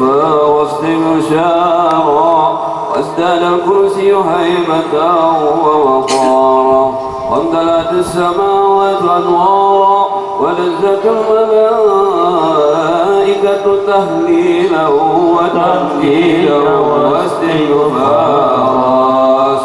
صفا واستبشارا، وازداد الكرسي هيبة ووقارا، وامتلأت السماوات أنوارا، ونزلت الملائكة تهليلا وتمجيدا واستغفارا.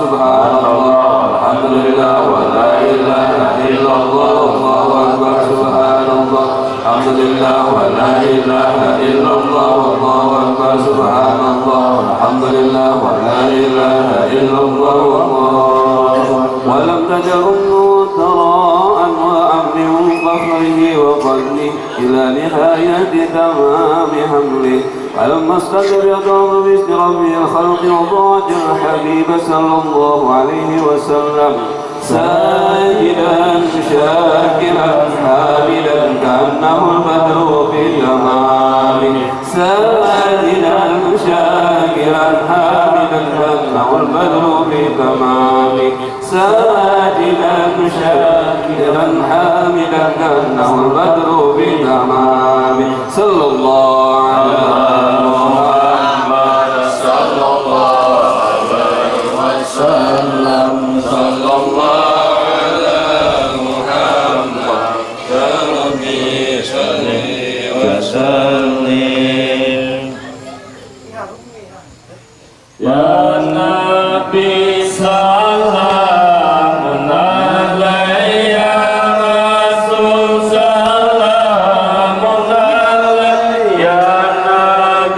سبحان الله الحمد لله ولا إله إلا الله والله أكبر. سبحان الله الحمد لله ولا إله إلا الله والله أكبر. سبحان الله الحمد لله ولا إله إلا الله والله أكبر. ولم تجرنه تراء وأمن فخره وفضله إلى نهاية تمام حمله. فلما استجرت باسم رب الخلق وضاعت الحبيب صلى الله عليه وسلم ساجدا شاكرا حامدا كأنه البدر في تمامه. ساجدا شاكرا حامدا كأنه البدر في تمامه. ساجدا شاكرا حامدا كأنه البدر في تمامه. صلى الله على محمد صلى الله عليه وسلم. صلى الله على محمد يا ربي صل وسلم. يا نبي سلام عليك، يا رسول سلام عليك، يا نبي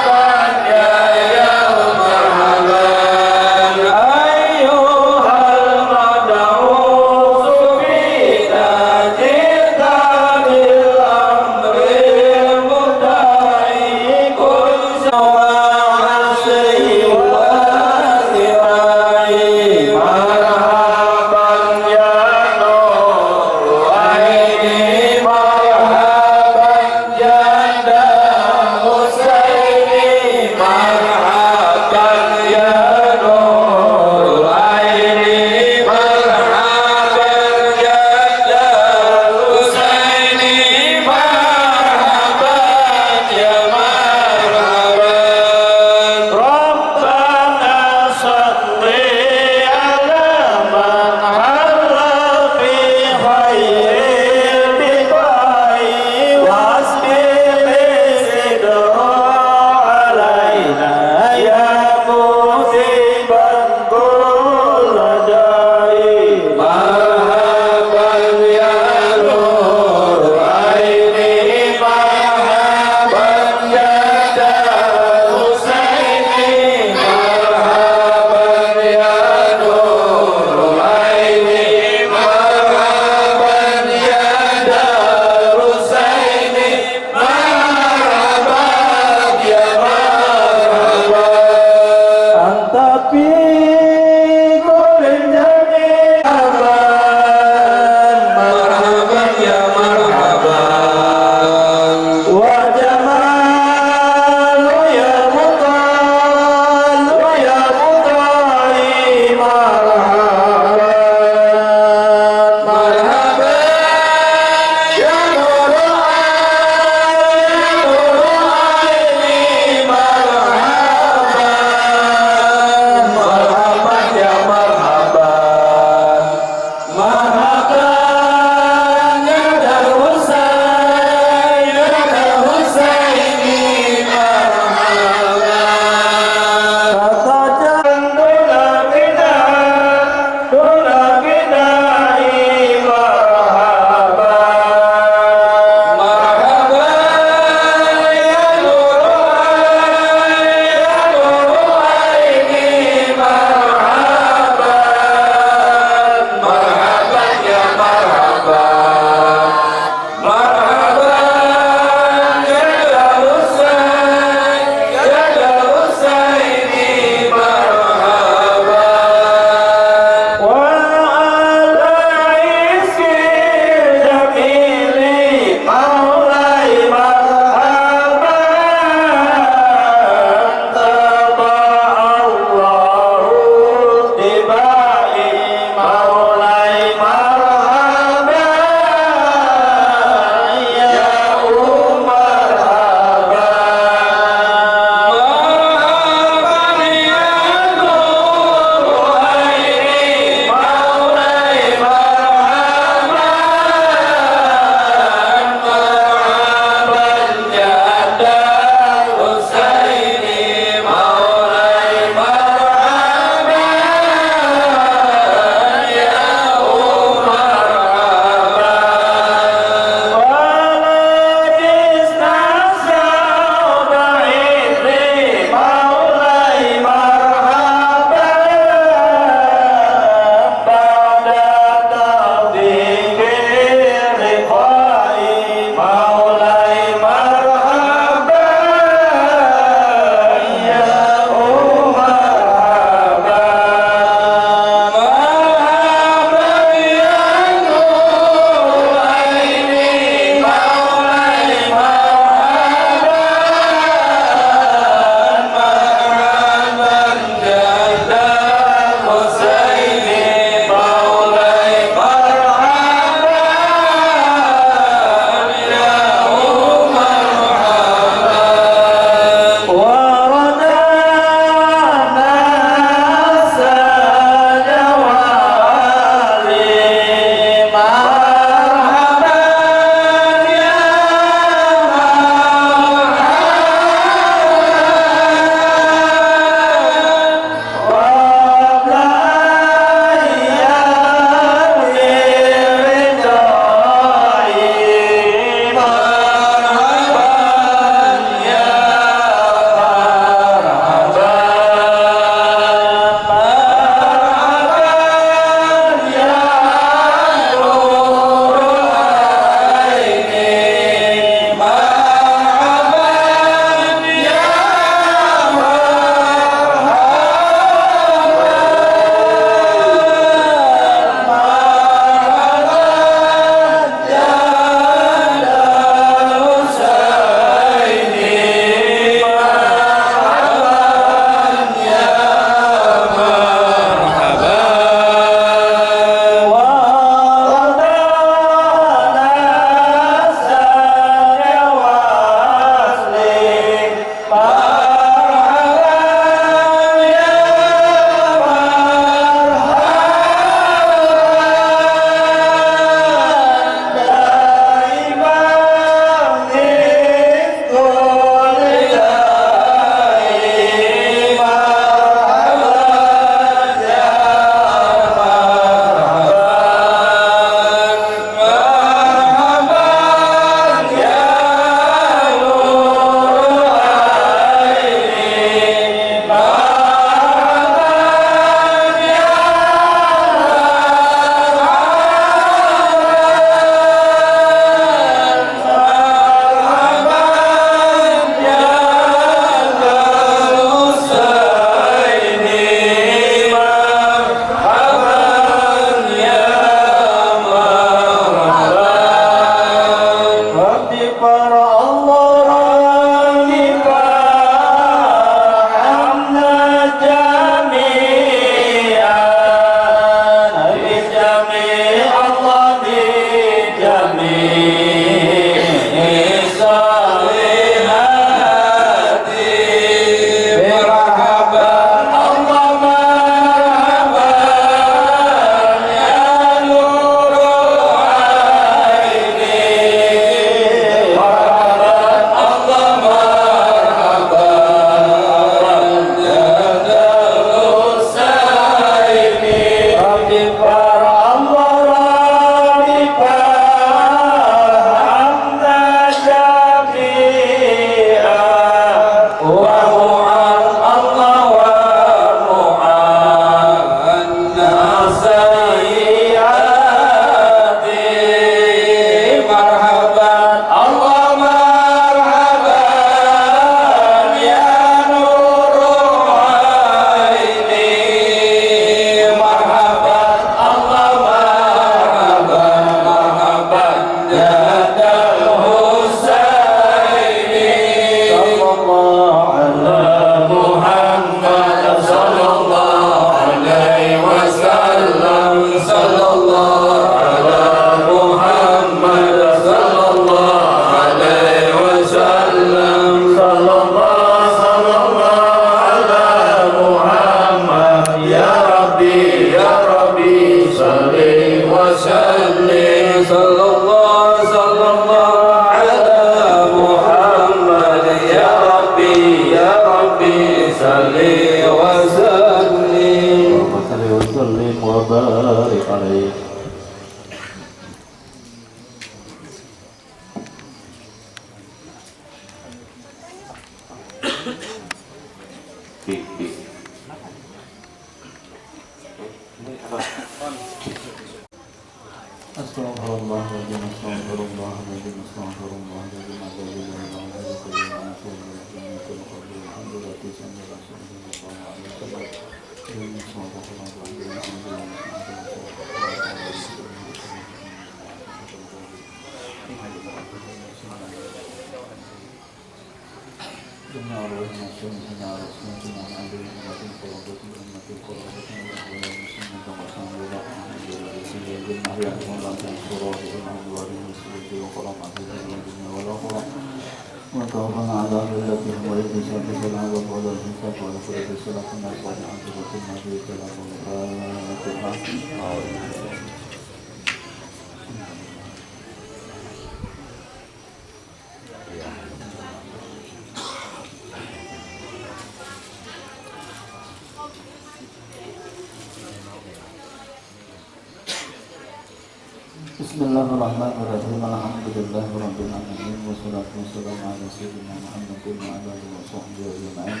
Bismillahirrahmanirrahim. Alhamdulillahirabbil alamin wassalatu wassalamu ala sayyidina Muhammadin wa ala alihi washabbihi ajma'in.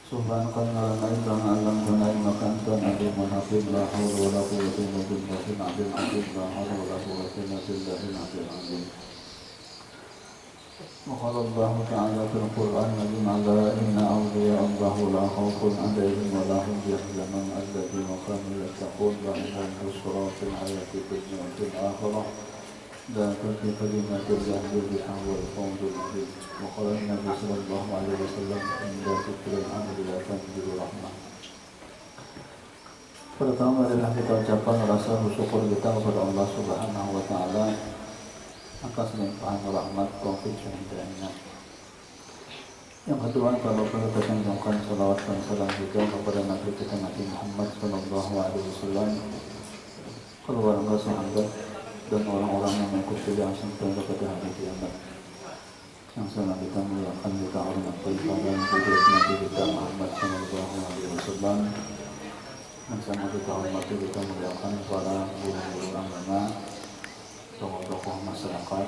Subhanakallahumma la ilaha illa anta innaka antal alimul hakim. La haula wala quwwata illa billahil aliyyil azim. La haula wala quwwata illa billahil aliyyil azim. وقال الله تعالى في القرآن العظيم ألا إن أولياء الله لا خوف عليهم ولا هم يحزنون الذين كانوا يتقون لهم البشرى في الحياة الدنيا وفي الآخرة ذلك بكلمة الله بها والفوز العظيم. وقال النبي صلى الله عليه وسلم إن ذكر الحمد لا تنزل رحمة. Pertama adalah kita ucapkan rasa bersyukur kita kepada Allah Subhanahu wa taala atas limpahan rahmat taufik dan hidayahnya. Yang kedua, kalau perlu kita mengucapkan salawat dan salam juga kepada Nabi kita Nabi Muhammad Sallallahu Alaihi Wasallam, keluarga sahabat dan orang-orang yang mengikuti yang sampai kepada hari kiamat. Yang sangat kita muliakan, kita hormati pada Nabi kita Muhammad Sallallahu Alaihi Wasallam. Yang sangat kita hormati, kita muliakan para guru-guru agama, tokoh-tokoh masyarakat.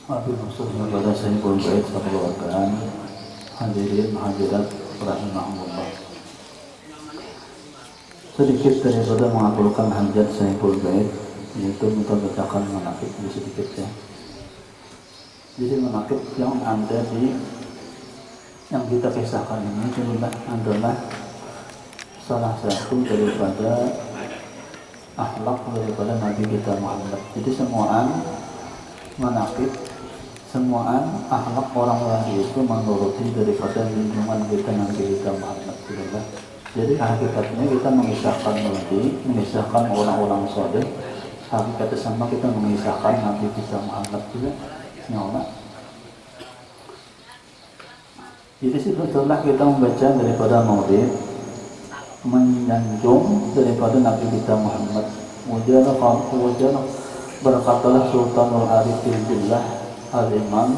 Abi khususnya pada Sayyidul Bait kekeluargaan, hadirin hadirat rahimahumullah. Sedikit daripada mengabulkan hajat Sayyidul Bait, yaitu kita bacakan manaqib sedikit ya. Jadi manaqib yang ada di yang kita kisahkan ini adalah salah satu daripada akhlak daripada Nabi kita Muhammad. Jadi semuaan manaqib, semuaan akhlak orang lain itu menuruti daripada lingkungan kita Nabi kita Muhammad. Jadi hakikatnya kita mengisahkan Nabi, mengisahkan orang-orang saleh. Hakikatnya sama kita mengisahkan Nabi kita Muhammad juga. Ya. Jadi sebetulnya kita membaca daripada maulid, menyanjung daripada Nabi kita Muhammad. Kemudian berkatalah Sultanul Arifin Billah Al-Imam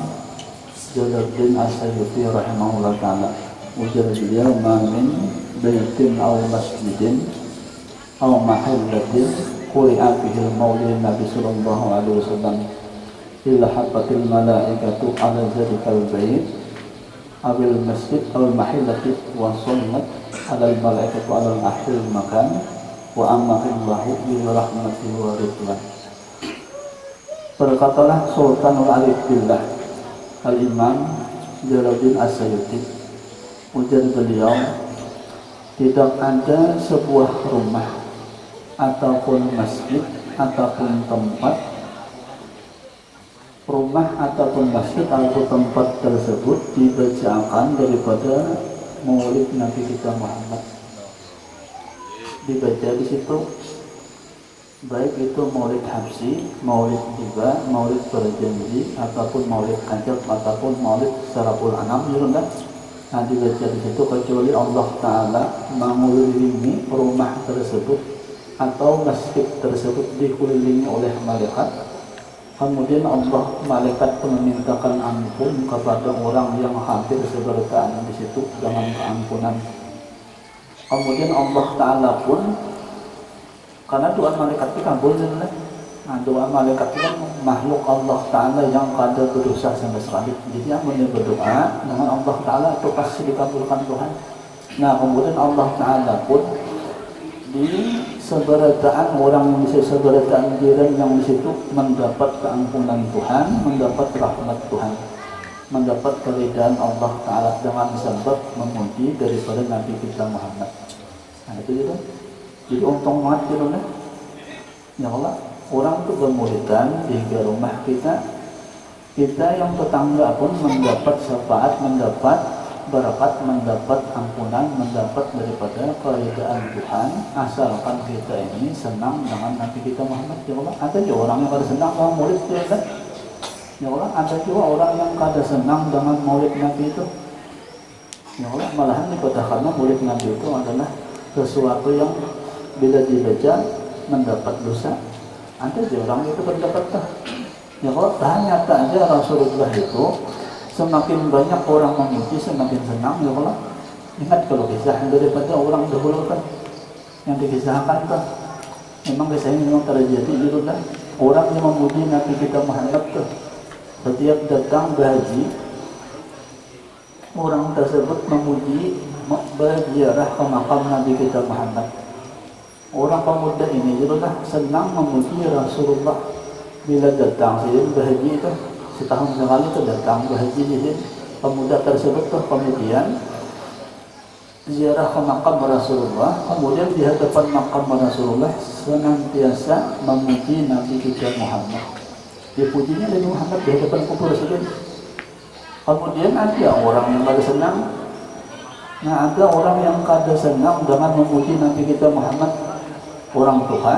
Jalaluddin As-Sayyuti rahimahullah ta'ala, ujar beliau, ma min baitin aw masjidin aw mahallatin quri'a fihi maulid Nabi sallallahu alaihi wasallam illa hafatil malaikatu ala zalikal bait awil masjid awil mahillati wa sunnat alal malaikatu alal ahil makan wa amarillahi bi rahmatihi wa ridwan. Berkatalah Sultanul Arif Billah Al-Imam Jalaluddin As-Sayyuti, ujar beliau, tidak ada sebuah rumah ataupun masjid ataupun tempat, rumah ataupun masjid atau tempat tersebut dibacakan daripada maulid Nabi kita Muhammad. Dibaca di situ, baik itu maulid habsi, maulid tiba, maulid berjanji, ataupun maulid hajat, ataupun maulid saraful anam, ya. Nah, dibaca di situ kecuali Allah Ta'ala mengelilingi rumah tersebut atau masjid tersebut dikelilingi oleh malaikat. Kemudian Allah, malaikat pun memintakan ampun kepada orang yang hampir seberkaan di situ dengan keampunan. Kemudian Allah Ta'ala pun, karena doa malaikat itu kabul, nah doa malaikat itu kan makhluk Allah Ta'ala yang kada berdosa sama sekali. Jadi yang berdoa dengan Allah Ta'ala itu pasti dikabulkan Tuhan. Nah kemudian Allah Ta'ala pun di seberataan orang yang bisa seberataan jiran yang di situ mendapat keampunan Tuhan, mendapat rahmat Tuhan, mendapat keridhaan Allah Ta'ala dengan sebab memuji daripada Nabi kita Muhammad. Nah itu juga. Jadi untung banget gitu kan. Ya Allah, orang itu bermuridan di rumah kita yang tetangga pun mendapat syafaat, mendapat barakat, mendapat ampunan, mendapat daripada keridhaan Tuhan, asalkan kita ini senang dengan Nabi kita Muhammad. Ya Allah, ada juga orang yang kada senang dengan maulid itu ya kan? Ya Allah, ada juga orang yang kada senang dengan maulid Nabi itu. Ya Allah, malahan dikatakan maulid Nabi itu adalah sesuatu yang bila dibaca mendapat dosa. Ada juga orang itu pendapat dah. Ya Allah, ternyata aja Rasulullah itu semakin banyak orang memuji semakin senang. Ya Allah, ingat kalau kisah daripada orang dahulu kan yang dikisahkan kan, memang kisah ini memang terjadi gitu kan. Orang yang memuji Nabi kita Muhammad tuh, setiap datang berhaji, orang tersebut memuji, berziarah ke makam Nabi kita Muhammad. Orang pemuda ini juga senang memuji Rasulullah. Bila datang sini berhaji itu setahun sekali itu datang berhaji di sini, pemuda tersebut tuh kemudian ziarah ke makam Rasulullah, kemudian di hadapan makam Rasulullah senantiasa memuji Nabi kita Muhammad. Dipujinya Nabi Muhammad di hadapan kubur Rasulullah. Kemudian ada orang yang kada senang. Nah, ada orang yang kada senang dengan memuji Nabi kita Muhammad, orang tua.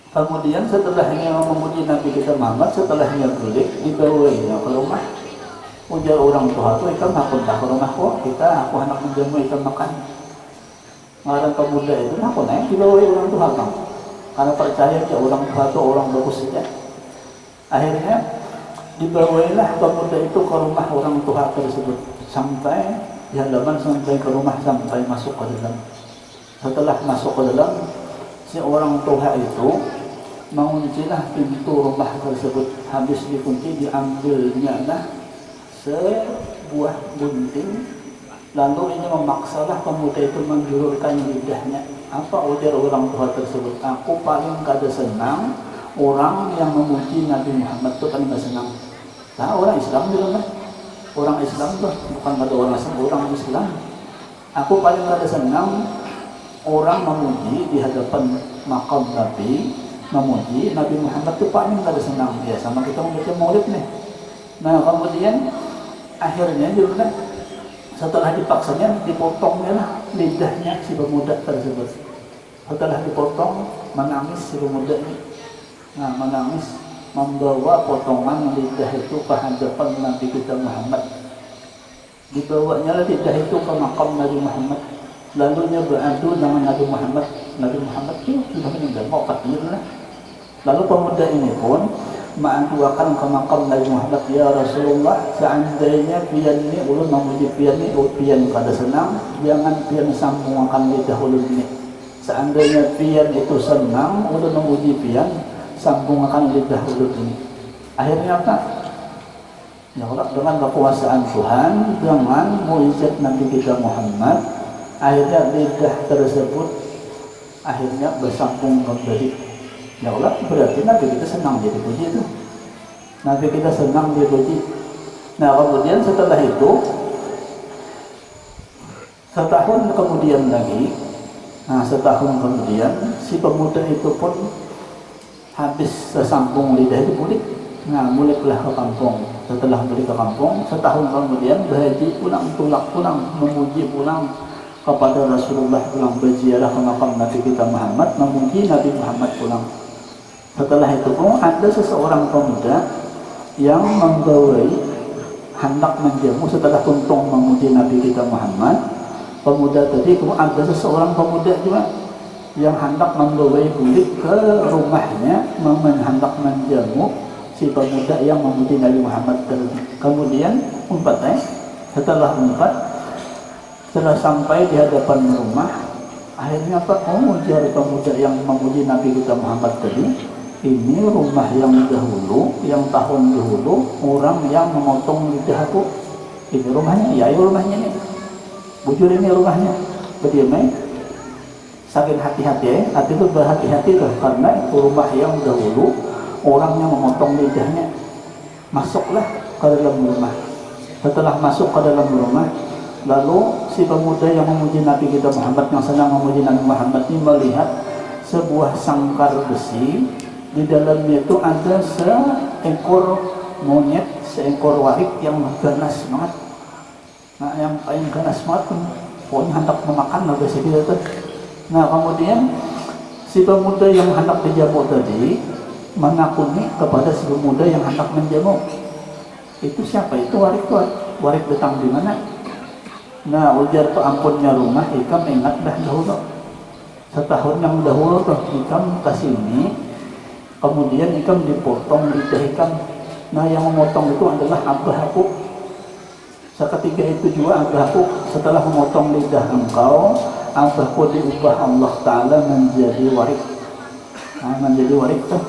Kemudian setelahnya memuji Nabi kita Muhammad, setelahnya balik dibawainya ke rumah. Ujar orang tua tu, ikan aku tak ke rumah kok, aku anak menjamu ikan makan. Ngarang pemuda itu, aku naik dibawai orang tua kan. Karena percaya dia orang tua itu orang bagus saja. Akhirnya dibawailah pemuda itu ke rumah orang tua tersebut sampai di halaman, sampai ke rumah, sampai masuk ke dalam. Setelah masuk ke dalam, si orang tua itu menguncilah pintu rumah tersebut. Habis dikunci, diambilnya lah sebuah gunting. Lalu ini memaksalah pemuda itu menjulurkan lidahnya. Apa ujar orang tua tersebut? Aku paling kada senang orang yang memuji Nabi Muhammad itu, paling gak senang. Nah, orang Islam juga kan? Orang Islam tuh bukan ada orang Islam, orang Islam. Aku paling kada senang orang memuji di hadapan makam Nabi, memuji Nabi Muhammad itu paling kada senang. Ya sama kita membaca maulid nih. Nah kemudian akhirnya juga setelah dipaksanya dipotongnya lah lidahnya si pemuda tersebut. Setelah dipotong menangis si pemuda ini. Nah menangis membawa potongan lidah itu ke hadapan Nabi kita Muhammad. Dibawanya lidah itu ke makam Nabi Muhammad. Lalu dia beradu dengan Nabi Muhammad. Nabi Muhammad itu sudah meninggal, mau fakir lah. Lalu pemuda ini pun mengadukan ke makam Nabi Muhammad, ya Rasulullah, seandainya pian ini ulun memuji pian ini, pian kada senang, jangan pian sambungkan lidah ulun ini. Seandainya pian itu senang, ulun memuji pian, sambungkan lidah ulun ini. Akhirnya apa? Ya Allah, dengan kekuasaan Tuhan, dengan mukjizat Nabi kita Muhammad, akhirnya lidah tersebut akhirnya bersambung kembali. Ya Allah, berarti Nabi kita senang dia dipuji itu. Nabi kita senang dia dipuji. Nah kemudian setelah itu, setahun kemudian lagi, setahun kemudian si pemuda itu pun habis sesambung lidah itu balik. Nah baliklah ke kampung. Setelah balik ke kampung, setahun kemudian berhaji pulang, memuji pulang kepada Rasulullah, pulang berziarah ke makam Nabi kita Muhammad, memuji Nabi Muhammad pulang. Setelah itu pun ada seseorang pemuda yang membawai hendak menjamu setelah tuntung memuji Nabi kita Muhammad. Pemuda tadi pun ada seseorang pemuda juga yang hendak membawai bulik ke rumahnya, hendak menjamu si pemuda yang memuji Nabi Muhammad tadi. Kemudian setelah sampai di hadapan rumah, akhirnya apa? Ujar pemuda yang memuji Nabi kita Muhammad tadi, ini rumah yang dahulu, yang tahun dahulu orang yang memotong lidah aku. Ini rumahnya, ya ini rumahnya nih. Bujur ini rumahnya. Bagaimana? Saking hati-hati, hati itu berhati-hati loh, karena itu rumah yang dahulu orang yang memotong lidahnya. Masuklah ke dalam rumah. Setelah masuk ke dalam rumah, lalu si pemuda yang memuji Nabi kita Muhammad, yang senang memuji Nabi Muhammad ini melihat sebuah sangkar besi. Di dalamnya itu ada seekor monyet, seekor warik yang ganas banget. Nah yang paling ganas banget pun pokoknya hendak memakan lah besi itu. Nah kemudian si pemuda yang hendak dijamu tadi menakuni kepada si pemuda yang hendak menjamu. Itu siapa? Itu warik tuh. Warik datang di mana? Nah ujar tuh ampunnya rumah, ikam ingat dah dahulu. Setahun yang dahulu tuh ikam kesini, kemudian ikam dipotong lidah ikam. Nah yang memotong itu adalah abah aku. Seketika itu juga abah aku setelah memotong lidah engkau, abahku diubah Allah Ta'ala menjadi warik. Nah menjadi warik tuh.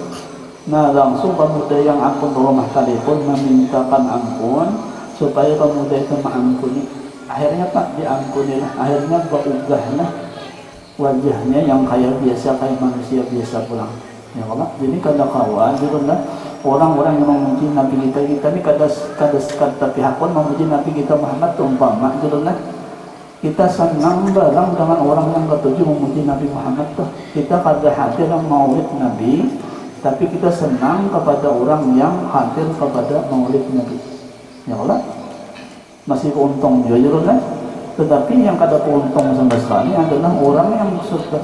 Nah langsung pemuda yang ampun rumah tadi pun memintakan ampun supaya pemuda itu mengampuni. Akhirnya Pak diampunilah. Akhirnya berubahlah wajahnya yang kayak biasa, kayak manusia biasa pulang. Ya Allah, jadi kada kawan, jadilah orang-orang yang memuji Nabi kita ni kada pihak pun memuji Nabi kita Muhammad umpama, jadilah kita senang barang dengan orang yang ketujuh memuji Nabi Muhammad tuh. Kita kada hadir maulid Nabi, tapi kita senang kepada orang yang hadir kepada maulid Nabi. Ya Allah, masih untung juga jadilah. Tetapi yang kada untung sama sekali adalah orang yang sudah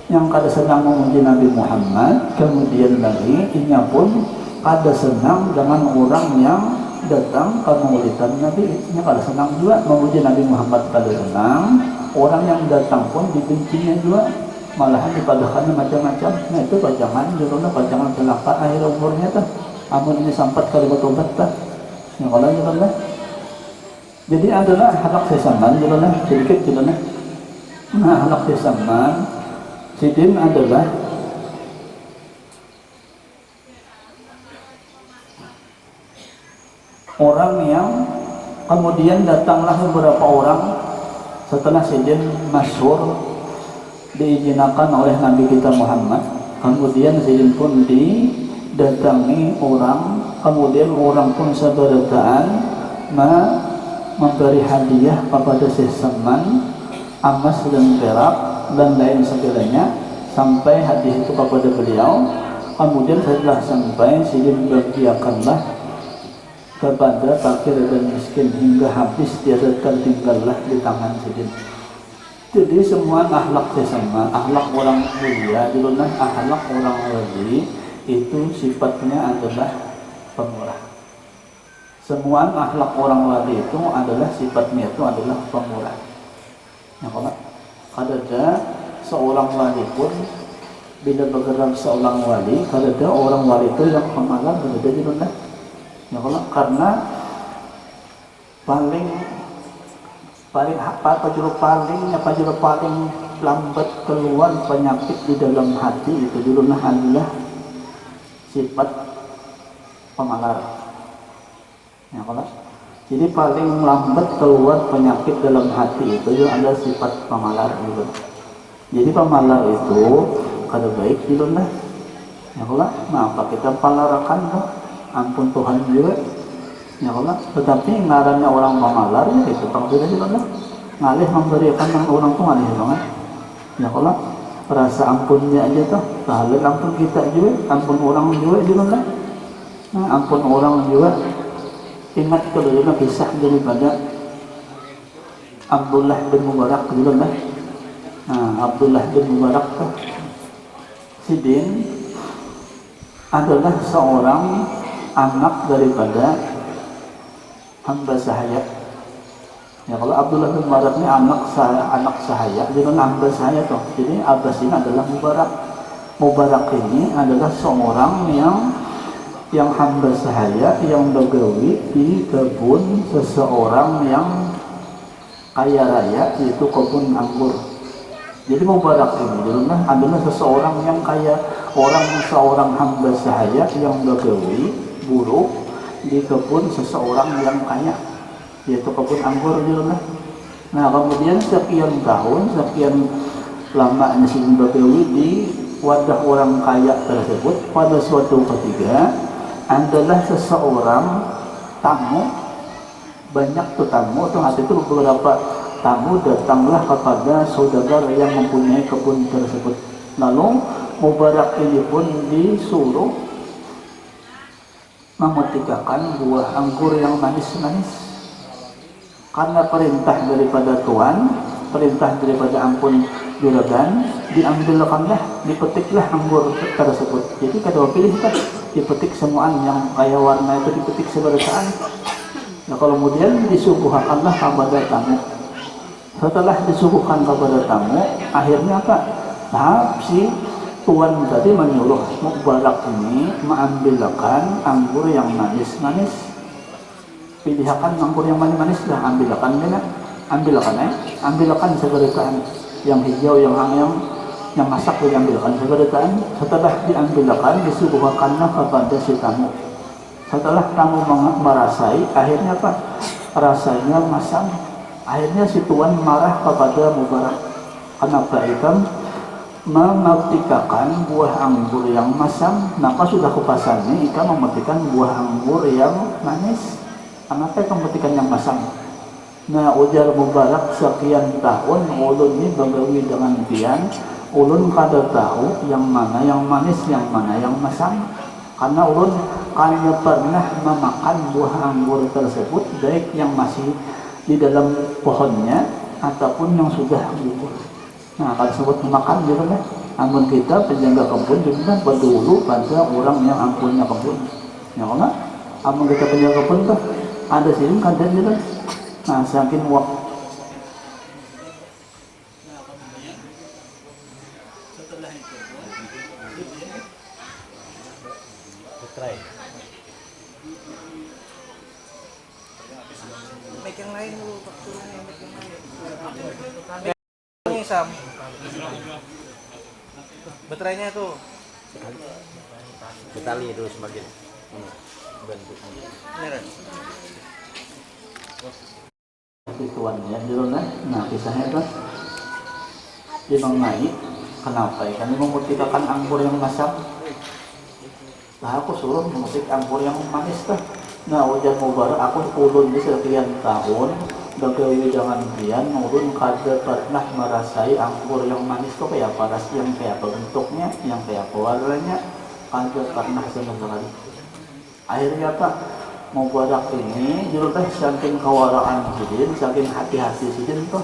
yang kada senang memuji Nabi Muhammad, kemudian lagi inya pun kada senang dengan orang yang datang ke maulidan Nabi. Inya kada senang juga memuji Nabi Muhammad, kada senang. Orang yang datang pun dibencinya juga, malahan dipadahkannya macam-macam. Nah itu pajangan, judulnya pajangan celaka akhir umurnya tuh. Amun ini sampai kali bertobat tuh. Yang kalau judulnya. Jadi adalah halak sesaman judulnya, sedikit judulnya. Nah halak sesaman, sidin adalah orang yang kemudian datanglah beberapa orang setelah sidin masyhur diizinkan oleh Nabi kita Muhammad, kemudian sidin pun didatangi orang, kemudian orang pun seberataan memberi hadiah kepada sesaman emas dan perak dan lain sebagainya sampai hadiah itu kepada beliau. Kemudian setelah sampai sidin bagiakanlah kepada fakir dan miskin hingga habis, dia tertinggallah di tangan sidin. Jadi semua akhlak sesama, akhlak orang mulia, dululah akhlak orang wali itu sifatnya adalah pemurah. Semua akhlak orang wali itu adalah sifatnya itu adalah pemurah. Ya kalau ada seorang wali pun bila bergerak seorang wali, ada orang wali itu yang pemalas, ada dululah. Ya kalau karena paling lambat keluar penyakit di dalam hati itu dululah adalah sifat pemalar. Ya kalau jadi paling lambat keluar penyakit dalam hati itu ada sifat pemalar gitu. Jadi pemalar itu kada baik dululah. Ya kalau apa kita palarakan tuh ampun Tuhan juga, ya Allah. Tetapi ngarannya orang pemalar ya itu kalau tidak juga ngalih memberikan orang tuh ngalih banget, ya Allah. Rasa ampunnya aja tuh, pahala ampun kita juga, ampun orang juga lah. Nah, ampun orang juga. Ingat kalau dulu kisah daripada Abdullah bin Mubarak juga lah. Nah, Abdullah bin Mubarak tuh sidin adalah seorang anak daripada hamba sahaya. Ya kalau Abdullah bin Mubarak ini anak sahaya, jadi hamba sahaya toh. Jadi Abbas ini adalah Mubarak. Mubarak ini adalah seorang yang hamba sahaya yang begawi di kebun seseorang yang kaya raya, yaitu kebun anggur. Jadi Mubarak ini adalah seseorang yang kaya, seorang hamba sahaya yang begawi buruh di kebun seseorang yang kaya, yaitu kebun anggur juga. Nah kemudian sekian tahun, sekian lama si begawi di wadah orang kaya tersebut, pada suatu ketika adalah seseorang tamu, banyak tuh tamu, atau itu beberapa tamu datanglah kepada saudagar yang mempunyai kebun tersebut. Lalu Mubarak ini pun disuruh memutikakan buah anggur yang manis-manis karena perintah daripada Tuhan, perintah daripada ampun juragan, diambilkanlah, dipetiklah anggur tersebut. Jadi kada pilih kan, dipetik semuaan yang kaya warna itu dipetik seberataan. Nah kemudian disuguhkanlah kepada tamu. Setelah disuguhkan kepada tamu, akhirnya apa? Tahap si Tuan tadi menyuruh Mubarak ini mengambilkan anggur yang manis-manis. Pilihkan anggur yang manis-manis dah, ambilkan seberataan. Yang hijau, yang masak diambilkan seberataan. Setelah diambilkan, disuguhkanlah kepada si tamu. Setelah tamu merasai, akhirnya apa? Rasanya masam. Akhirnya si Tuan marah kepada Mubarak. Kenapa ikan memetikakan buah anggur yang masam? Kenapa sudah kupasannya ikan memetikan buah anggur yang manis? Kenapa ikan memetikan yang masam? Nah ujar Mubarak, sekian tahun ulun ini begawi dengan pian, ulun kada tahu yang mana yang manis, yang mana yang masam. Karena ulun hanya pernah memakan buah anggur tersebut, baik yang masih di dalam pohonnya ataupun yang sudah gugur. Nah kalau sebut memakan gitu kan, Amun kita penjaga kebun juga berdulu pada orang yang ampunnya kebun. Ya Allah, amun kita penjaga kebun tuh ada sini kadang gitu. Nah, saking waktu Mic yang lain dulu, Pak. Turunnya mic yang lain. Ini Sam. Baterainya tuh. Betali dulu sebagian. Bantu. Ini Ren. tuannya dulu nah kisahnya itu dia naik kenapa ya kan dia memutihkan anggur yang masam. Nah aku suruh memetik anggur yang manis tuh. Nah ujar mubarak aku ulun di sekian tahun bagaimana jangan pian ulun kada pernah merasai anggur yang manis tuh kayak paras yang kayak apa bentuknya yang kayak apa warnanya kada pernah sama sekali. Akhirnya apa mubarak ini jurus saking kewaraan sidin saking hati-hati sidin tuh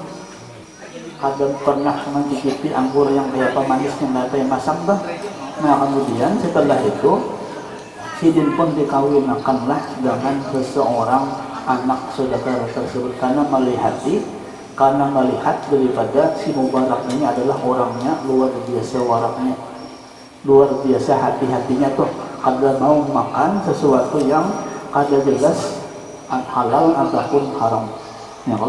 kada pernah mencicipi anggur yang kayak apa manisnya nggak kayak masam tuh. Nah kemudian setelah itu sidin pun dikawinkanlah dengan seseorang anak saudara tersebut karena melihat daripada si mubarak ini adalah orangnya luar biasa waraknya, luar biasa hati-hatinya tuh kada mau makan sesuatu yang kada jelas halal ataupun haram. Ya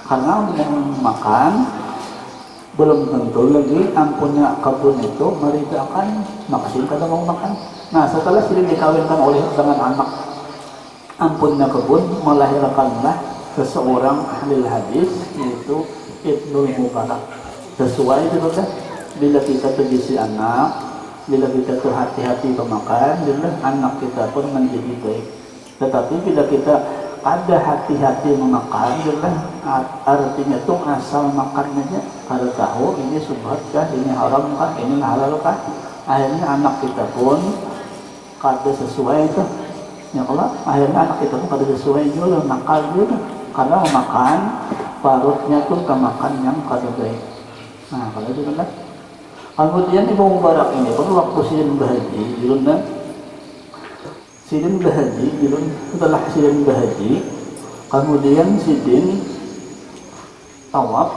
karena mau makan belum tentu lagi ampunnya kebun itu meritakan maksud kada mau makan. Nah setelah sidin dikawinkan oleh dengan anak ampunnya kebun melahirkanlah seseorang ahli hadis yaitu Ibnul Mubarak. Sesuai itu kan bila kita terjadi anak, bila kita tuh hati-hati memakan, bila anak kita pun menjadi baik. Tetapi bila kita ada hati-hati memakan, bila artinya tuh asal makan aja kada tahu ini subhat kah, ini haram kah, ini halal kah, akhirnya anak kita pun kada sesuai itu. Ya Allah, akhirnya anak kita pun kada sesuai juga, nakal juga karena memakan parutnya tuh kemakan yang kada baik. Nah kalau itu kan kemudian Ibu Mubarak ini pada waktu sidin berhaji setelah sidin berhaji kemudian sidin tawaf.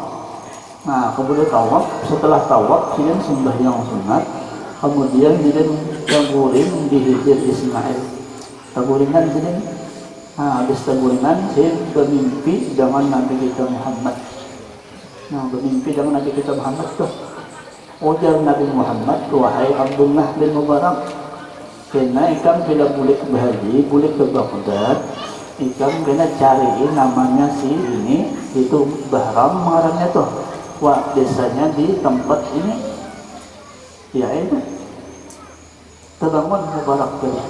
Nah kemudian tawaf, setelah tawaf sidin sembahyang sunat, kemudian sidin taburin di hijir Ismail. Taburingan sidin, nah habis taburingan sidin bermimpi dengan Nabi kita Muhammad. Nah bermimpi dengan Nabi kita Muhammad tuh ujar Nabi Muhammad, wahai Abdullah bin Mubarak, kena ikan bila bulik berhaji, bulik ke Baghdad, ikan kena cari namanya si ini, itu Bahram marahnya tuh, wah desanya di tempat ini, ya itu, terbangun Mubarak tadi,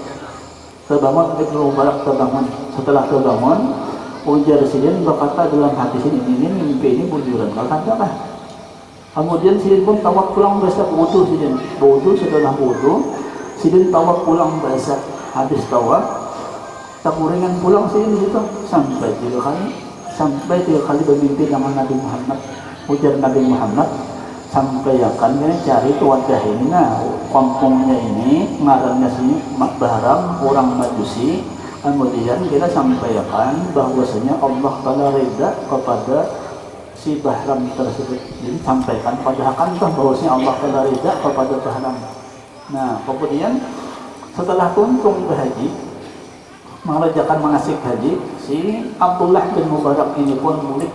terbangun Ibnu Mubarak terbangun, setelah terbangun, ujar sidin berkata dalam hati ini mimpi ini bujuran, katakanlah. Kemudian sidin pun tawaf pulang bahasa wudu sidin. Wudu setelah wudu, sidin tawaf pulang bahasa habis tawaf. Taburingan pulang sidin di situ sampai tiga kali bermimpi dengan Nabi Muhammad. Ujar Nabi Muhammad, sampai akan cari tuan ini, nah kampungnya ini ngarannya sini Bahram orang Majusi. Kemudian kita sampaikan bahwasanya Allah Taala ridha kepada si Bahram tersebut. Jadi sampaikan pada akan bahwasanya Allah Taala ridha kepada Bahram. Nah kemudian setelah tuntung berhaji mengerjakan manasik haji, si Abdullah bin Mubarak ini pun mulik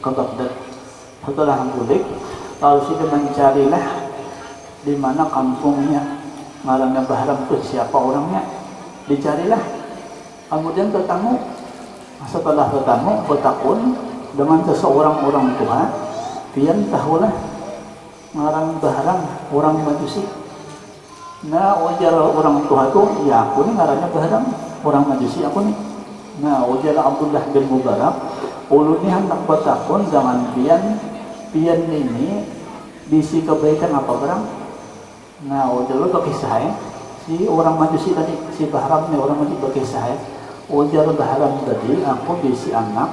ke Baghdad. Setelah mulik lalu si mencarilah di mana kampungnya ngarannya Bahram itu siapa orangnya, dicarilah. Kemudian ketemu, setelah ketemu bertakun dengan seseorang orang tua, pian tahulah ngarang Bahram orang Majusi. Nah ujar orang tua itu, ya aku nih ngarannya Bahram orang Majusi aku nih. Nah ujar Abdullah bin Mubarak, ulun ini hendak bertakun dengan pian ini bisi kebaikan apa barang. Nah ujar lu berkisah si orang Majusi tadi, si Bahram nih orang Majusi berkisah. Ujar Bahram tadi, aku bisi anak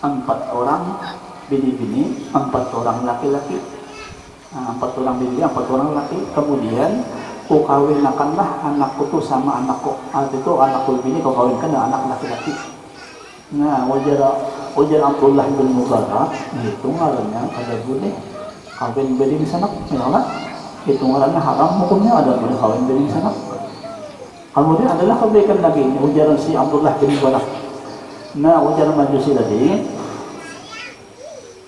4 orang bini-bini, 4 orang laki-laki. Nah, 4 orang bini, 4 orang laki. Kemudian ku kawinakanlah anakku tuh sama anakku. Itu anakku bini kau kawinkan dengan anak laki-laki. Nah, ujar Abdullah bin Mubarak itu ngarannya ada boleh kawin bini sana, ya kan? Itu ngarannya haram hukumnya, ada boleh kawin bini sana. Kemudian adalah kebaikan lagi ujaran si Abdullah bin Mubarak. Nah, ujar Majusi tadi,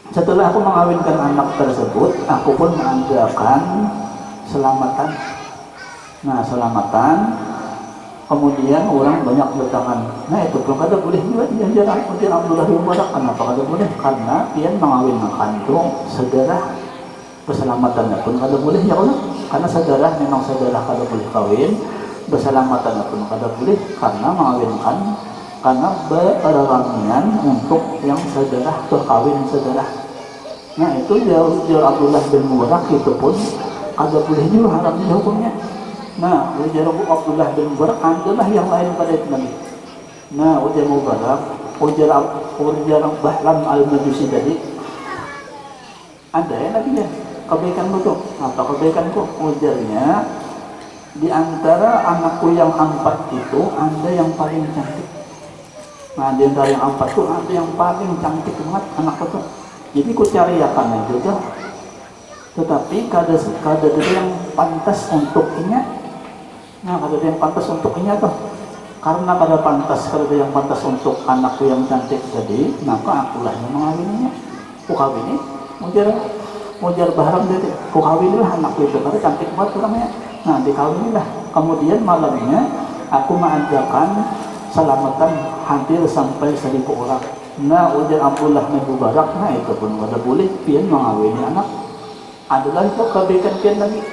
setelah aku mengawinkan anak tersebut, aku pun mengadakan selamatan. Nah, selamatan. Kemudian orang banyak bertangan. Nah, itu belum ada boleh juga diajaran ujar Abdullah bin Mubarak. Kenapa kada boleh? Karena dia mengawinkan itu saudara, keselamatannya pun kada boleh ya Allah. Karena saudara memang saudara kada boleh kawin, berselamatan pun kada boleh karena mengawinkan, karena beraramian untuk yang saudara berkawin saudara. Nah, itu jauh Abdullah bin Mubarak itu pun kada boleh juga, haram juga hukumnya. Nah, ujar Abdullah bin Mubarak adalah yang lain pada itu lagi. Nah, ujar Mubarak, ujar Bahram al-Majusi tadi, ada ya lagi ya kebaikan betul. Apa kebaikanku? Ujarnya, di antara anakku yang 4 itu ada yang paling cantik. Nah, di antara yang 4 itu ada yang paling cantik banget anakku tuh. Jadi ku cariakannya juga, tetapi kada ada yang pantas untuk inya. Nah, kada ada yang pantas untuk inya tuh. Karena kada ada yang pantas untuk anakku yang cantik tadi, maka akulah yang mengawininya. Ku kawini, ujar Bahram tadi, ku kawinilah anakku itu karena cantik banget orangnya. Nah, dikawinilah. Kemudian malamnya aku mengadakan selamatan hampir sampai 1000 orang. Nah, ujar Abdullah bin Mubarak, nah itu pun kada boleh pian mengawini anak. Adalah itu kebaikan pian lagi.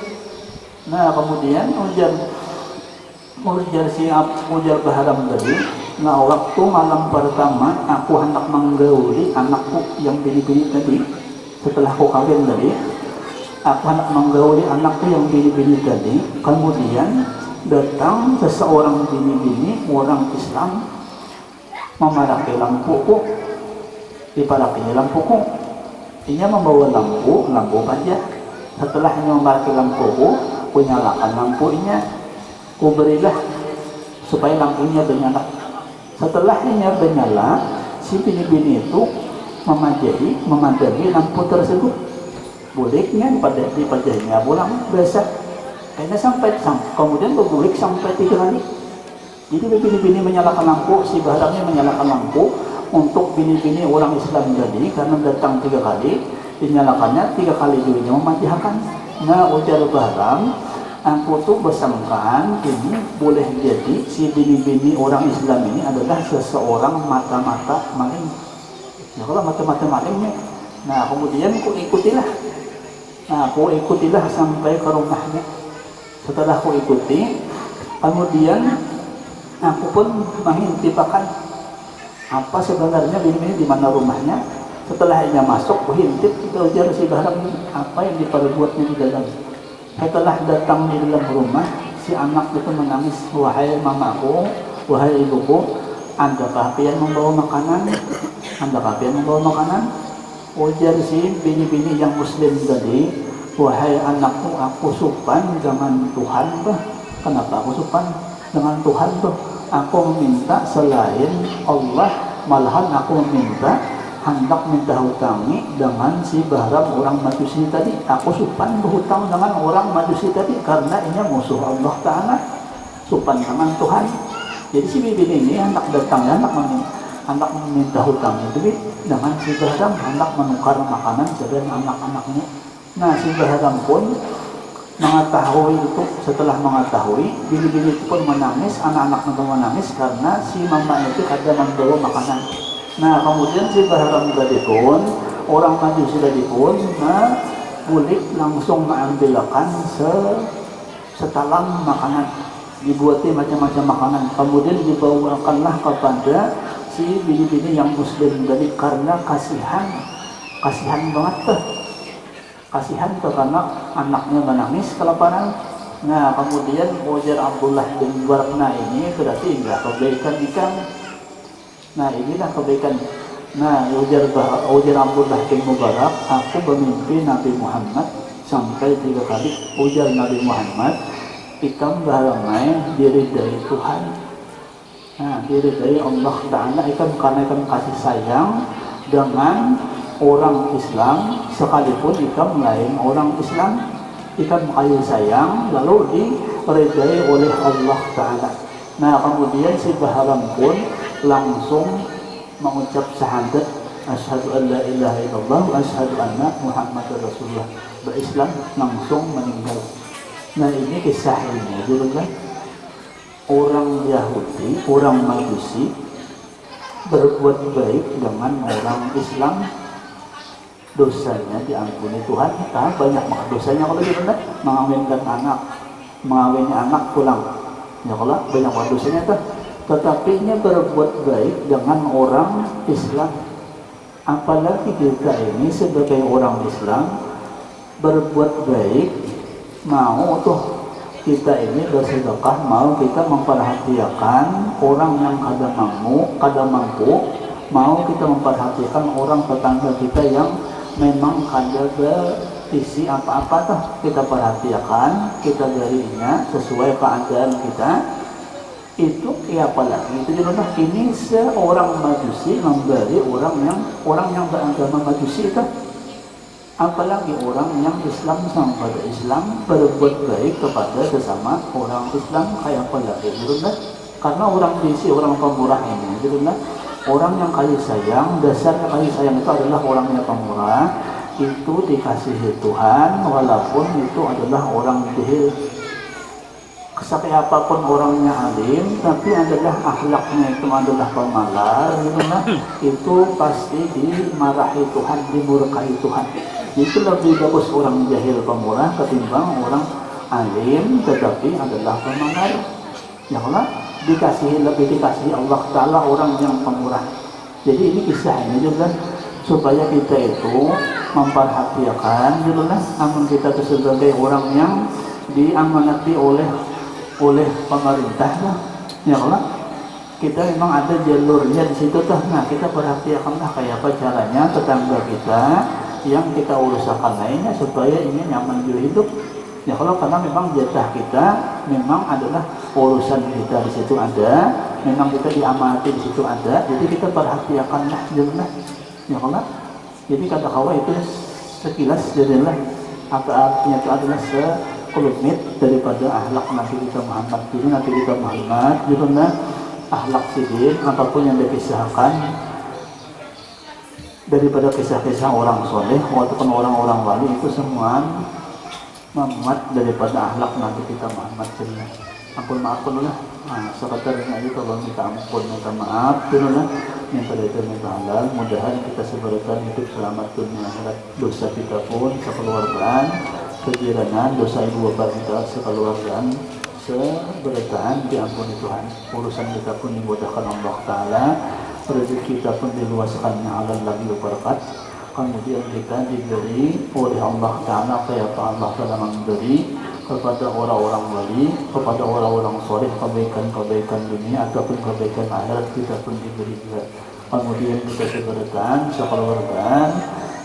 Nah, kemudian ujar Bahram tadi, nah waktu malam pertama aku hendak menggauli anakku yang bini-bini tadi. Setelah aku kawin tadi, aku hendak menggauli anakku yang bini-bini tadi. Kemudian datang seseorang bini-bini orang Islam memaraki lampuku, diparakinya lampuku. Ia membawa lampu panjang. Setelah ia memaraki lampuku, ku nyalakan lampunya. Ku berilah supaya lampunya bernyala. Setelah ia bernyala, si bini-bini itu memandangi lampu tersebut. Buliknya dipajahnya pulang biasa. Kayaknya sampai kemudian berbulik sampai 3 kali. Jadi bini-bini menyalakan lampu, si Bahramnya menyalakan lampu untuk bini-bini orang Islam tadi, karena datang 3 kali, dinyalakannya 3 kali juga memajahkan. Nah, ujar Bahram, aku tuh bersangkaan ini boleh jadi si bini-bini orang Islam ini adalah seseorang mata-mata maling. Ya kalau mata-mata malingnya. Nah, kemudian ku ikutilah. Nah, aku ikutilah sampai ke rumahnya. Setelah aku ikuti, kemudian aku pun mengintipkan apa sebenarnya bini-bini di mana rumahnya. Setelah ia masuk, aku intip, kita ujar si Bahram apa yang diperbuatnya di dalam. Setelah datang di dalam rumah, si anak itu menangis, wahai mamaku, wahai ibuku, andakah pian membawa makanan? Andakah pian membawa makanan? Ujar si bini-bini yang muslim tadi, wahai anakku, aku supan dengan Tuhan bah. Kenapa aku supan dengan Tuhan tuh? Aku meminta selain Allah, malahan aku meminta hendak minta hutangi dengan si Bahram orang Majusi tadi. Aku supan berhutang dengan orang Majusi tadi karena ini musuh Allah Ta'ala, supan dengan Tuhan. Jadi si bibi ini hendak datang, hendak meminta hutang duit dengan si Bahram, hendak menukar makanan dengan anak-anaknya. Nah, si Bahram pun mengetahui itu. Setelah mengetahui, bibi-bibi itu pun menangis, anak-anak itu menangis karena si mama itu kada membawa makanan. Nah, kemudian si Bahram tadi pun, orang Majusi tadi pun, nah, bulik langsung mengambilkan setalam makanan, dibuati macam-macam makanan, kemudian dibawakanlah kepada si bini-bini yang muslim tadi karena kasihan banget tuh. Kasihan tuh karena anaknya menangis kelaparan. Nah, kemudian ujar Abdullah bin Mubarak ini berarti enggak kebaikan ikan. Nah, inilah kebaikan. Nah, ujar Abdullah bin Mubarak, aku bermimpi Nabi Muhammad sampai 3 kali ujar Nabi Muhammad, ikam bahalamai diridai Tuhan. Nah, diridai Allah Ta'ala ikam karena ikam kasih sayang dengan orang Islam, sekalipun ikam lain orang Islam, ikam kasih sayang lalu diridai oleh Allah Ta'ala. Nah, kemudian si bahalam pun langsung mengucap syahadat, asyhadu an la ilaha illallah wa asyhadu anna Muhammadar Rasulullah, berislam, langsung meninggal. Nah, ini kisah ini juga orang Yahudi, orang Majusi berbuat baik dengan orang Islam, dosanya diampuni Tuhan. Nah, banyak banget dosanya kalau dia benar mengawinkan anak, mengawinnya anak pulang. Ya kalau banyak banget dosanya tuh. Tetapi ini berbuat baik dengan orang Islam. Apalagi kita ini sebagai orang Islam berbuat baik, mau tuh kita ini bersedekah, mau kita memperhatikan orang yang kada mampu, mau kita memperhatikan orang tetangga kita yang memang kada berisi apa-apa tuh, kita perhatikan, kita berinya sesuai keadaan kita. Itu ya apalagi itu juga ini seorang Majusi memberi orang yang beragama Majusi itu, apalagi orang yang Islam sama pada Islam berbuat baik kepada sesama orang Islam kayak apalagi gitu. Karena orang bisi, orang pemurah ini gitu, orang yang kasih sayang, dasarnya kasih sayang itu adalah orangnya pemurah, itu dikasihi Tuhan walaupun itu adalah orang jahil. Sampai apapun orangnya alim, tapi adalah akhlaknya itu adalah pemalas, itu pasti dimarahi Tuhan, dimurkai Tuhan. Itu lebih bagus orang jahil pemurah ketimbang orang alim tetapi adalah pemalas. Ya Allah, lebih dikasihi Allah Ta'ala orang yang pemurah. Jadi ini kisah ini juga supaya kita itu memperhatikan gitu, namun kita itu sebagai orang yang diamanati oleh pemerintah lah. Ya Allah, kita memang ada jalurnya di situ tuh. Nah, kita perhatikanlah kayak apa caranya tetangga kita yang kita urusakan lainnya supaya ini nyaman juga hidup. Ya Allah, karena memang jatah kita memang adalah urusan kita di situ ada, memang kita diamati di situ ada. Jadi kita perhatikanlah jelas. Ya Allah. Jadi kata kawa itu sekilas jadilah apa artinya itu adalah sekelumit daripada akhlak Nabi kita Muhammad. Jadi Nabi kita Muhammad gitu akhlak sidin, apapun yang dipisahkan daripada kisah-kisah orang soleh ataupun orang-orang wali itu semua memuat daripada akhlak Nabi kita Muhammad. Ampun maafkan lah. Nah, sekedarnya itu kalau minta ampun, minta maaf dulu lah. Yang pada itu minta halal. Mudahan kita sebarkan hidup selamat dunia akhirat. Dosa kita pun sekeluargaan, kejiranan, dosa ibu bapak kita sekeluargaan, seberataan diampuni Tuhan. Urusan kita pun dimudahkan Allah Ta'ala, rezeki kita pun diluaskannya halal lagi berkat. Kemudian kita diberi oleh Allah Ta'ala kayak Allah Ta'ala memberi kepada orang-orang wali, kepada orang-orang soleh kebaikan-kebaikan dunia ataupun kebaikan akhirat kita pun diberi juga. Kemudian kita seberataan, sekeluargaan,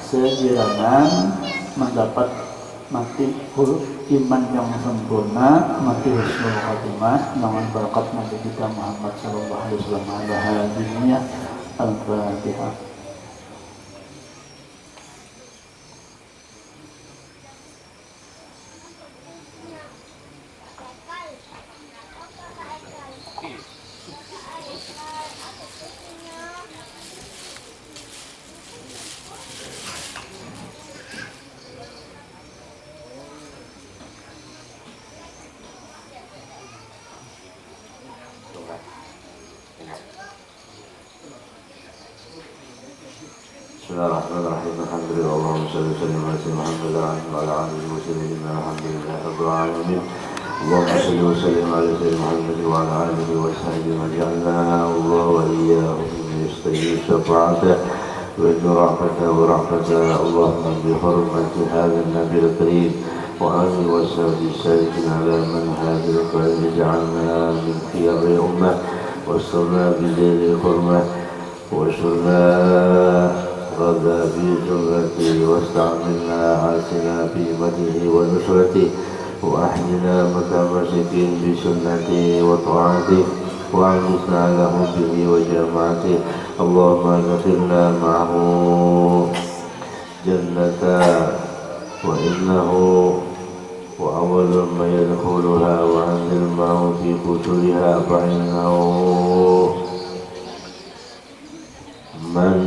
sejiranan mendapat mati iman yang sempurna, mati husnul khatimah dengan berkat Nabi kita Muhammad sallallahu alaihi wasallam ala dunia. Al-Fatihah. Bismillahirrahmanirrahim. Alhamdulillah, Allahumma shalli wa sallim ala sayyidina Muhammad wa ala alihi wa sahbihi. Alhamdulillah rabbil alamin. Allahumma shalli wa sallim ala sayyidina Muhammad wa ala alihi wa sahbihi. Waj'alna Allah wa iyyahum min yastahil syafa'atah wa inna rahmatah wa rahmatah. Allahumma bi hurmati hadha an-nabi al-karim wa alihi wa sahbihi salikin ala manhaj al-qaim ja'alna min khiyari ummah wa sallallahu bi dhil hurmah wa sallallahu واحفظنا في جملته واستعملنا عاسنا في مده ونصرته وأحينا متمسكين بسنته وطاعته وأعزنا على حبه وجماعته اللهم ادخلنا معه جنة وإنه وأول ما يدخلها وأنزل معه في قتلها فإنه من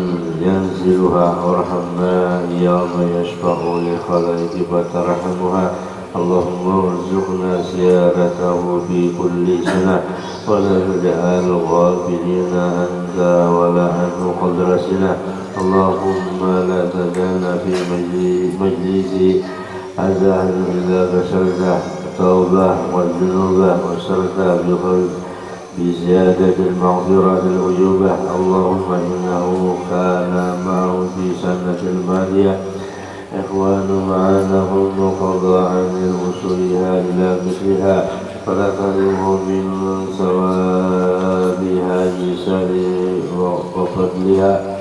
ينزلها وارحمنا يوم يشفع لخلائق فترحمها اللهم ارزقنا زيارته في كل سنة ولا تجعل غافلين أنت ولا عنه قدر سنة اللهم لا تجعلنا في مجلس هذا إلا بشرته التوبة والذنوب وسرته بزيادة المغفرة العجوبة اللهم إنه كان معه في سنة الماضية إخوان معنا هم قضى عن وصولها إلى مثلها فلا تحرمهم من ثوابها بسر وفضلها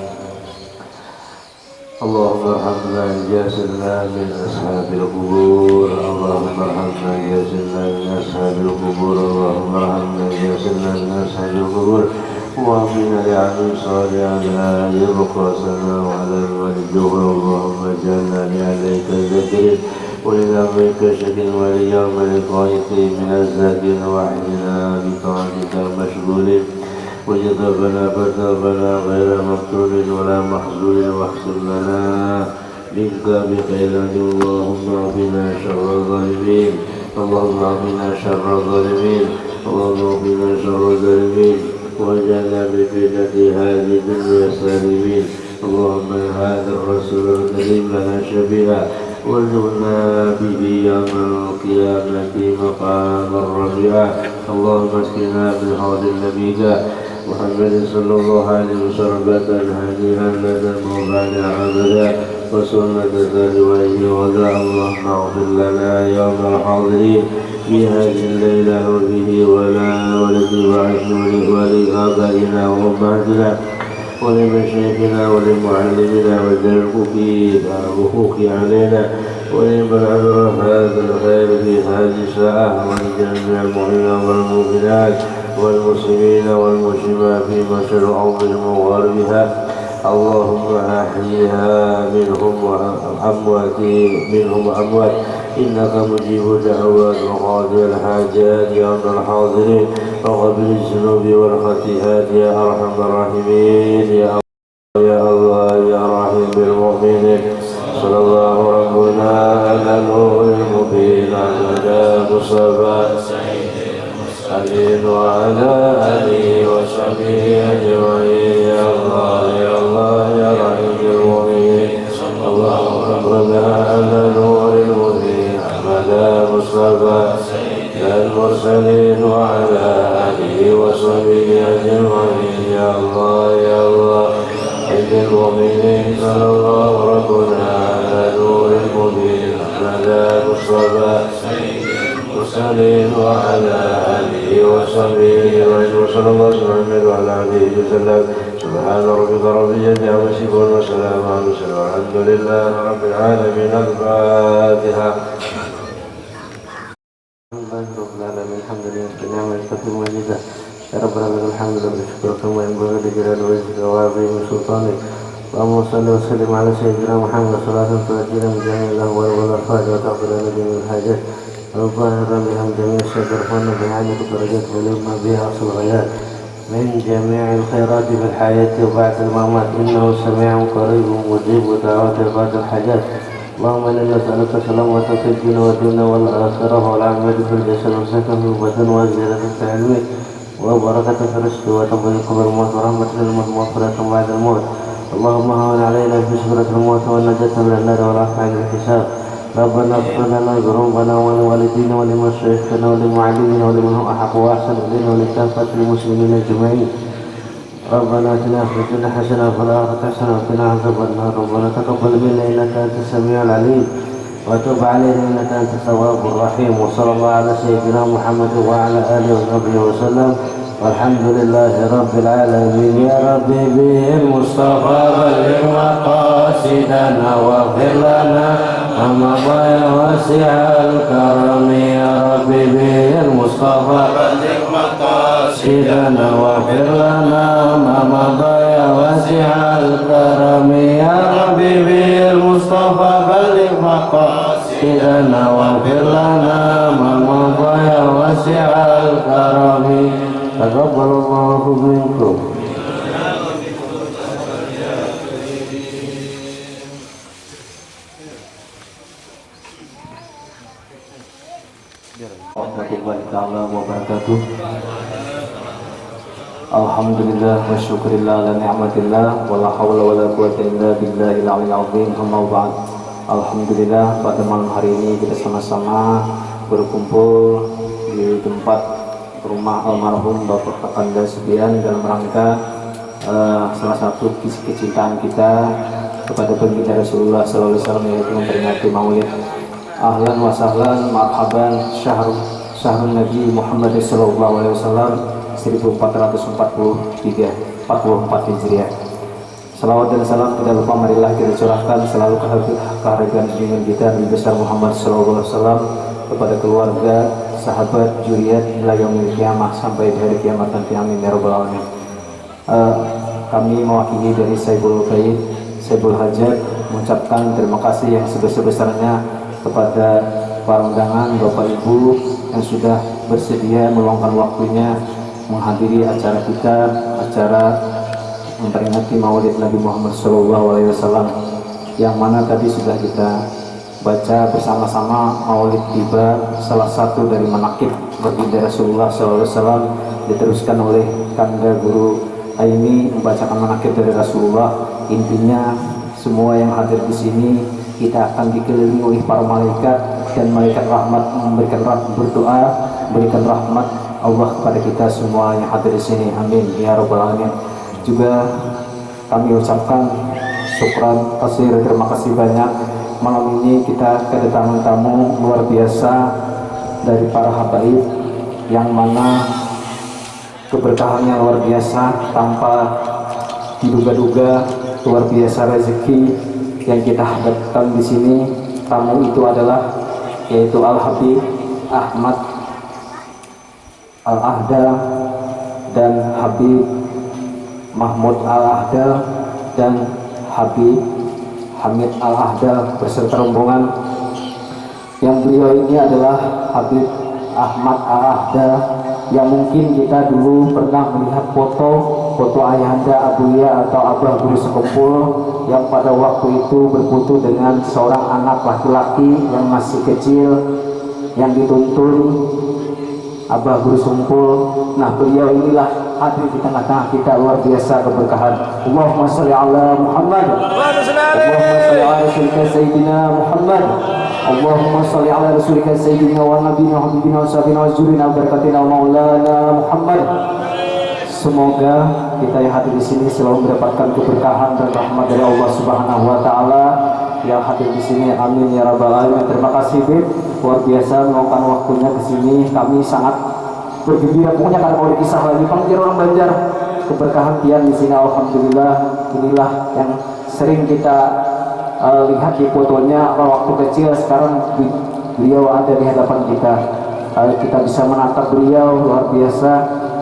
اللهم ارحمنا جاسرنا من أصحاب القبور اللهم ارحمنا جاسرنا من أصحاب القبور اللهم ارحمنا جاسرنا من أصحاب القبور وأعطنا لعمل صالحا لا يبقى ثناء على الوالد اللهم اجعلنا لعليك الذكر ولنعمك شكر وليوم لقائك من الذاكرين واحدنا بطاعتك المشغولين وجذبنا فتابنا غير مقتول ولا محزول واختم لنا منك بخيرات اللهم اعطنا شر الظالمين اللهم اعطنا شر الظالمين اللهم اعطنا شر الظالمين واجعلنا من فتنة هذه الدنيا سالمين اللهم هذا الرسول الكريم لنا شفيعا وارزقنا به يوم القيامة مقام الرفيع اللهم اسقنا من حوض نبيك محمد صلى الله عليه وسلم هنيئا لنا وبعد عبدا وسنة ذلك وغدا اللهم اغفر لنا يوم الحاضرين في هذه الليلة وفيه ولا ولد وعشر ولآبائنا وأمهاتنا ولمشايخنا ولمعلمنا والحقوق علينا ولمن أمر هذا الخير في هذه الساعة ولجميع المؤمنين والمؤمنات والمسلمين والمسلمات في مصر الأرض وغربها اللهم أحيها منهم وأموات إنك مجيب الدعوات وقاضي الحاجات يا رب الحاضرين وقبل الذنوب والخطيئات يا أرحم الراحمين يا الله يا رحيم بالمؤمنين صلى الله ربنا على نور المبين على مصطفى وعلى آله وصحبه أجمعين يا الله يا الله يا رحيم بالمؤمنين اللهم ربنا على نور المبين على مصطفى المرسلين وعلى آله وصحبه أجمعين يا الله يا الله عند المؤمنين صلى الله ربنا على نور المبين على مصطفى المرسلين وعلى آله وصحبه وصلى الله محمد وعلى آله وسلم سبحان ربك رب العزة عما يصفون وسلام على المرسلين والحمد لله رب العالمين الفاتحة رب العالمين الحمد لله بنعمة الفتح والجزاء يا رب العالمين الحمد لله بالشكر كما ينبغي لجلال وجهك وعظيم سلطانك اللهم صل وسلم على سيدنا محمد صلاة تؤدينا من جميع الأهوال والأرفاق وتغفر لنا جميع الحاجات والظاهر بها من جميع الشر وارفعنا بعينك الدرجات ولما بها أصل الغايات من جميع الخيرات في الحياة وبعد الممات إنه سميع قريب مجيب دعوات عباد الحاجات اللهم إنا نسألك سلامة في الدين والدنيا والآخرة والعافية في الجسد والسكن في البدن والزيادة في العلم وبركة في الرزق وتفضيل قبل الموت ورحمة للمغفرة بعد الموت اللهم هون علينا في سكرة الموت والنجاة من النار والعفو عن الحساب ربنا اغفر لنا ذنوبنا ولوالدينا ولمشايخنا ولمعلمينا ولمن هو أحق وأحسن إلينا ولكافة المسلمين أجمعين ربنا اتنا في الدنيا حسنة وفي الآخرة حسنة وقنا عذاب النار ربنا تقبل منا إنك أنت السميع العليم وتب علينا إنك أنت التواب الرحيم وصلى الله على سيدنا محمد وعلى آله وصحبه وسلم والحمد لله رب العالمين يا ربي به المصطفى بلغ مقاصدنا واغفر لنا ما مضى يا واسع الكرم يا ربي به المصطفى بلغ مقاصدنا واغفر لنا ما مضى يا واسع الكرم يا ربي به المصطفى بلغ مقاصدنا واغفر لنا ما مضى يا واسع الكرم تقبل الله منكم. Warahmatullahi ta'ala wabarakatuh. Alhamdulillah wa syukurillah ala ni'matillah wa la hawla wa la quwwata illa billahil aliyyil azim. Amma ba'd. Alhamdulillah pada malam hari ini kita sama-sama berkumpul di tempat rumah almarhum Bapak Kakanda Subian dalam rangka salah satu kisah kecintaan kita kepada baginda Rasulullah SAW, yaitu memperingati Maulid. Ahlan wa sahlan marhaban syahrun Nabi Muhammad SAW 1444 Hijriah. Salawat dan salam tidak lupa marilah kita curahkan selalu kehadiran junjungan kita Nabi besar Muhammad SAW kepada keluarga, sahabat, juriat, yaumil kiamah sampai di hari kiamat nanti, amin ya rabbal alamin. Kami mewakili dari Saibul Hajat mengucapkan terima kasih yang sebesar-besarnya kepada para undangan, Bapak Ibu yang sudah bersedia meluangkan waktunya menghadiri acara kita, acara memperingati Maulid Nabi Muhammad SAW, yang mana tadi sudah kita baca bersama-sama. Maulid tiba, salah satu dari manakib baginda Rasulullah SAW, diteruskan oleh Kanda Guru Aini membacakan manakib dari Rasulullah. Intinya semua yang hadir di sini kita akan dikelilingi oleh para malaikat, dan malaikat rahmat memberikan berdoa, memberikan rahmat Allah kepada kita semua yang hadir di sini, amin ya rabbal alamin. Juga kami ucapkan syukran kasih, terima kasih banyak. Malam ini kita kedatangan tamu luar biasa dari para habaib, yang mana keberkahannya luar biasa tanpa diduga-duga, luar biasa rezeki yang kita hadapkan di sini. Tamu itu adalah yaitu Al-Habib Ahmad Al-Ahda dan Habib Mahmud Al-Ahda dan Habib Hamid Al-Ahda beserta rombongan. Yang beliau ini adalah Habib Ahmad Al-Ahda yang mungkin kita dulu pernah melihat foto ayahanda Abuya atau Abah Guru Sekumpul, yang pada waktu itu berfoto dengan seorang anak laki-laki yang masih kecil yang dituntun Abah Guru Sekumpul. Nah, beliau inilah hadir di tengah-tengah kita, luar biasa keberkahan. Allahumma sholli ala Muhammad, Allahumma sholli ala rasulika sayyidina Muhammad, Allahumma sholli ala rasulika sayyidina wa nabiyina wa habibina wa sayyidina wa jurina wa barakatina maulana Muhammad. Semoga kita yang hadir di sini selalu mendapatkan keberkahan dan rahmat dari Allah Subhanahu wa taala yang hadir di sini, amin ya rabbal alamin. Terima kasih Bib, luar biasa meluangkan waktunya ke sini. Kami sangat bergembira pokoknya karena kalau kisah lagi panggil orang Banjar, keberkahan Tian di sini. Alhamdulillah, inilah yang sering kita lihat di fotonya waktu kecil. Sekarang beliau ada di hadapan kita, kita bisa menatap beliau, luar biasa,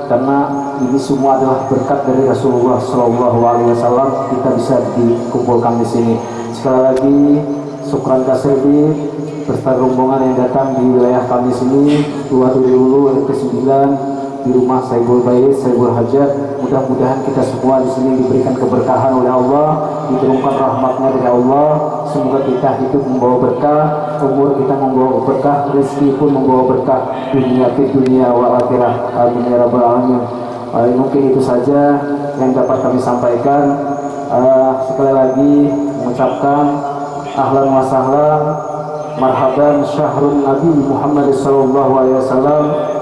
karena ini semua adalah berkat dari Rasulullah SAW. Kita bisa dikumpulkan di sini. Sekali lagi syukran kasih beserta rombongan yang datang di wilayah kami sini, Dua Duri Hulu RT 9 di rumah Saibul Hajat. Mudah-mudahan kita semua di sini diberikan keberkahan oleh Allah, diturunkan rahmatnya dari Allah. Semoga kita hidup membawa berkah, umur kita membawa berkah, rezeki pun membawa berkah dunia wal akhirah, amin ya rabbal alamin. Mungkin itu saja yang dapat kami sampaikan. Sekali lagi mengucapkan ahlan wa sahlan marhaban syahrun Nabi Muhammad SAW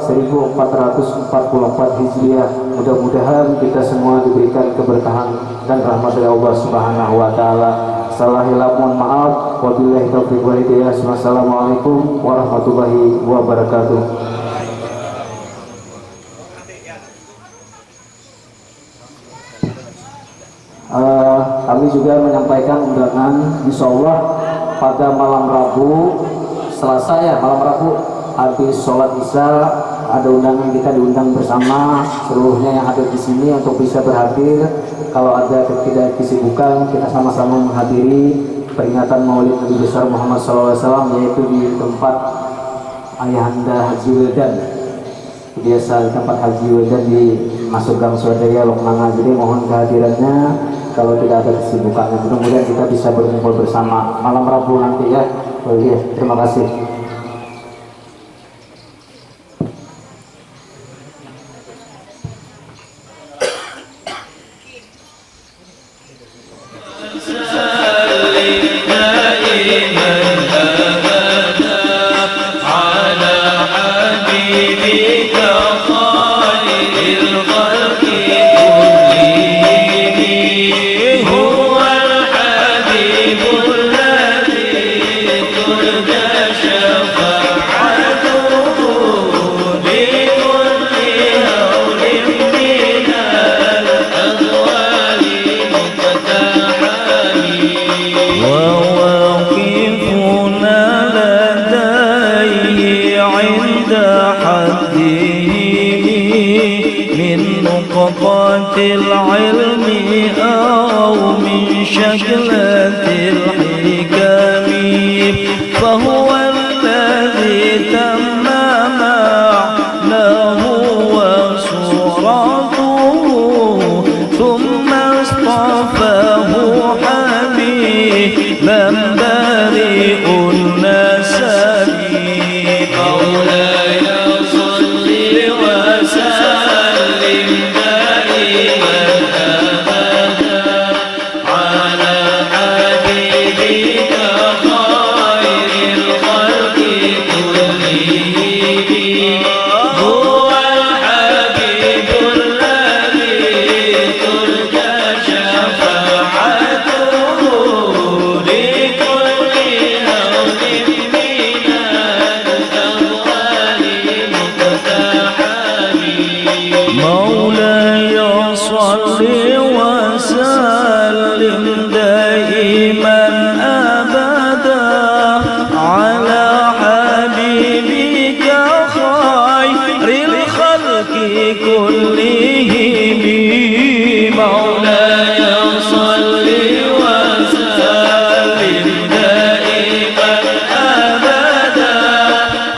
1444 Hijriah. Mudah-mudahan kita semua diberikan keberkahan dan rahmat dari Allah Subhanahu wa taala. Salah hilaf mohon maaf. Wabillahi taufiq wal hidayah. Wassalamualaikum warahmatullahi wabarakatuh. Kami juga menyampaikan undangan, insya Allah pada malam Rabu, Selasa ya, malam Rabu habis sholat Isya ada undangan, kita diundang bersama seluruhnya yang hadir di sini untuk bisa berhadir. Kalau ada tidak kesibukan, kita sama-sama menghadiri peringatan Maulid Nabi besar Muhammad SAW, yaitu di tempat Ayahanda Haji Wildan, biasa di tempat Haji Wildan di Masuk Gang Swadaya Lokmangan. Jadi mohon kehadirannya kalau tidak ada kesibukan. Mudah-mudahan kita bisa berkumpul bersama malam Rabu nanti ya. Oh iya, terima kasih. العلم أو من شكلة الحكم فهو الذي تم معناه وصورته ثم اصطفاه حبيبا بريء النسب مولاي صل وسلم دائما أبدا على حبيبك خير الخلق كلهم هو الحبيب الذي ترجى شفاعته لكل هول من الأهوال مقتحم مولاي صل وسلم دائما أبدا على حبيبك خير الخلق كلهم مولاي صل وسلم دائما أبدا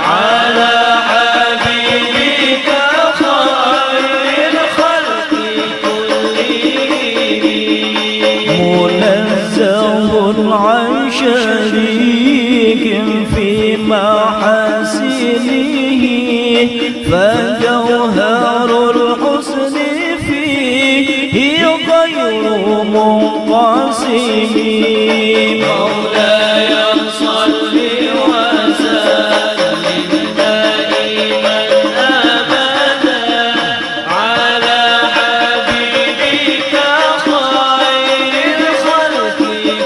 على حبيبك خير الخلق كلهم منزه عن شريك في محاسنه فجوهر الحسن فيه غير منقسم مولاي صل وسلم دائما أبدا على حبيبك خير الخلق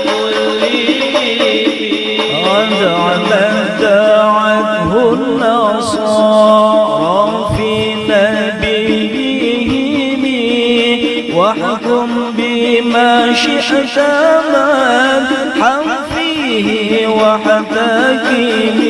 كلهم دعته النصارى في نبيهم واحكم بما شئت مدحا فيه واحتكم